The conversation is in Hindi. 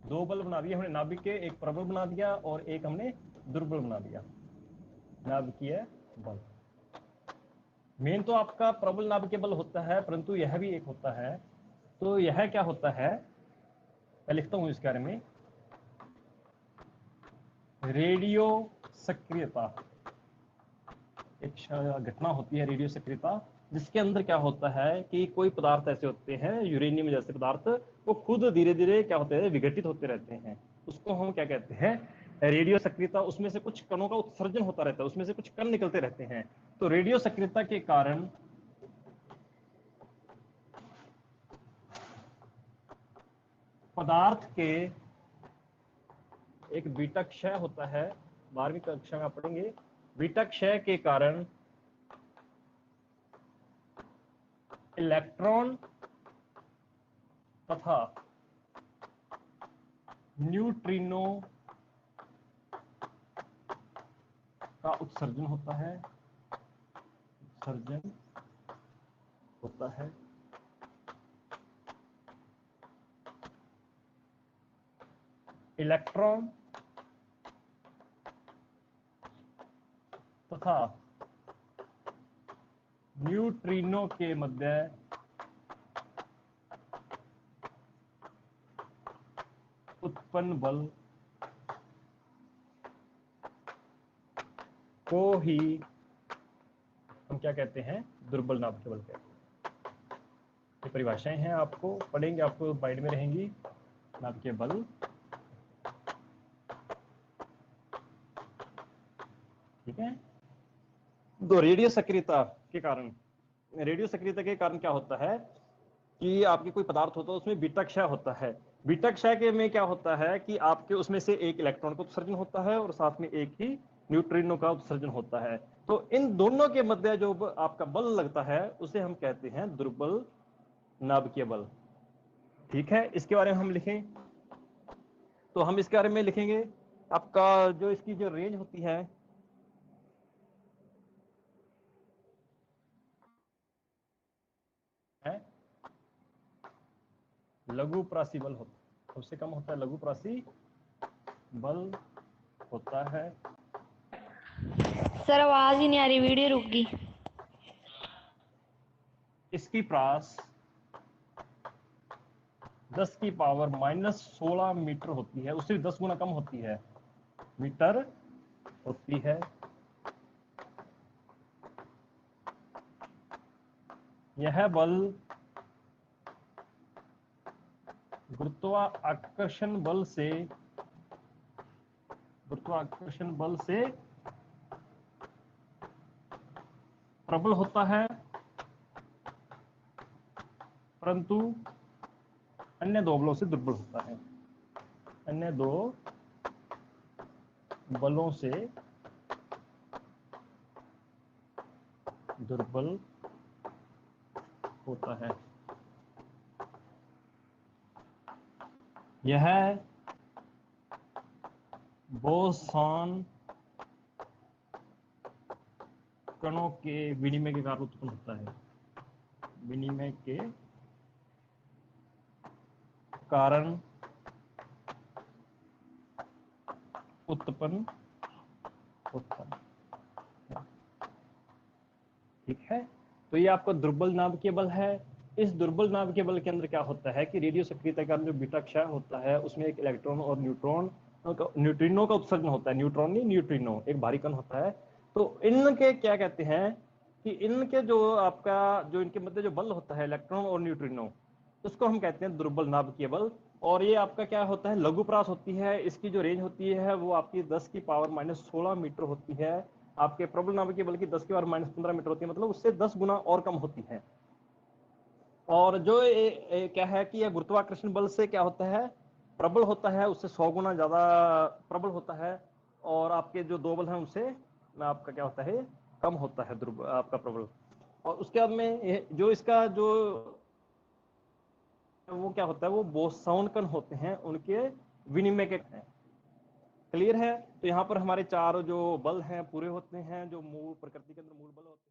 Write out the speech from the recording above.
दो बल बना दिए हमने नाभिक के, एक प्रबल बना दिया और एक हमने दुर्बल बना दिया। नाभिकीय बल मेन तो आपका प्रबल नाभिकीय बल होता है, परंतु यह भी एक होता है। तो यह क्या होता है, मैं लिखता हूं इसके बारे में, रेडियो सक्रियता। एक घटना होती है रेडियो सक्रियता, जिसके अंदर क्या होता है कि कोई पदार्थ ऐसे होते हैं, यूरेनियम जैसे पदार्थ, वो खुद धीरे धीरे क्या होते हैं, विघटित होते रहते हैं। उसको हम क्या कहते हैं, रेडियो सक्रियता। उसमें से कुछ कणों का उत्सर्जन होता रहता है, उसमें से कुछ कण निकलते रहते हैं। तो रेडियो सक्रियता के कारण पदार्थ के एक बीटा क्षय होता है, 12वीं कक्षा में आप पढ़ेंगे। बीटा क्षय के कारण इलेक्ट्रॉन तथा न्यूट्रिनो का उत्सर्जन होता है, उत्सर्जन होता है। इलेक्ट्रॉन तथा न्यूट्रिनो के मध्य उत्पन्न बल को ही हम क्या कहते हैं, दुर्बल नाभिकीय बल कहते हैं। ये परिभाषाएं हैं, आपको पढ़ेंगे, आपको माइंड में रहेंगी। नाभिकीय बल, ठीक है। तो रेडियो सक्रियता के कारण, रेडियो सक्रियता के कारण क्या होता है कि आपके कोई पदार्थ होता है, उसमें बीटा क्षय होता है। बीटा क्षय के में क्या होता है कि आपके उसमें से एक इलेक्ट्रॉन का उत्सर्जन होता है और साथ में एक ही न्यूट्रिनो का उत्सर्जन होता है। तो इन दोनों के मध्य जो आपका बल लगता है उसे हम कहते हैं दुर्बल नाभिकीय बल। ठीक है, इसके बारे में हम लिखें तो हम इसके बारे में लिखेंगे, आपका जो इसकी जो रेंज होती है, लघु प्रासी बल होता है, सबसे कम होता है लघु प्रासी बल होता है। सर आवाज ही नहीं आ रही, वीडियो रुक गई। इसकी प्रास 10 की पावर -16 मीटर होती है, उससे 10 गुना कम होती है, मीटर होती है। यह बल गुरुत्वाकर्षण बल से प्रबल होता है, परंतु अन्य दो बलों से दुर्बल होता है। अन्य दो बलों से दुर्बल होता है। यह बोसॉन कणों के विनिमय के कारण उत्पन्न होता है, विनिमय के कारण उत्पन्न होता है। ठीक है, तो ये आपका दुर्बल नाभिकीय बल है। इस दुर्बल नाभिकीय बल के अंदर क्या होता है कि रेडियो सक्रियता के कारण जो बीटा क्षय होता है उसमें एक इलेक्ट्रॉन और न्यूट्रिनो का उत्सर्जन होता है। न्यूट्रॉन नहीं, न्यूट्रिनो एक भारी कण होता है। तो इनके क्या कहते हैं कि इनके जो आपका जो इनके मध्य जो बल होता है इलेक्ट्रॉन और न्यूट्रिनो, उसको हम कहते हैं दुर्बल नाभिकीय बल। और ये आपका क्या होता है, लघु प्रास होती है। इसकी जो रेंज होती है वो आपकी 10 की पावर -16 मीटर होती है। आपके प्रबल नाभिकीय बल की 10 की पावर -15 मीटर होती है, मतलब उससे 10 गुना और कम होती है। और जो क्या है कि यह गुरुत्वाकर्षण बल से क्या होता है, प्रबल होता है, उससे 100 गुना ज्यादा प्रबल होता है। और आपके जो दो बल हैं उनसे आपका क्या होता है, कम होता है आपका प्रबल। और उसके बाद में जो इसका जो वो क्या होता है, वो बोसॉन कण होते हैं, उनके विनिमय के हैं। क्लियर है। तो यहाँ पर हमारे चार जो बल हैं पूरे होते हैं, जो मूल प्रकृति के अंदर मूल बल होते हैं।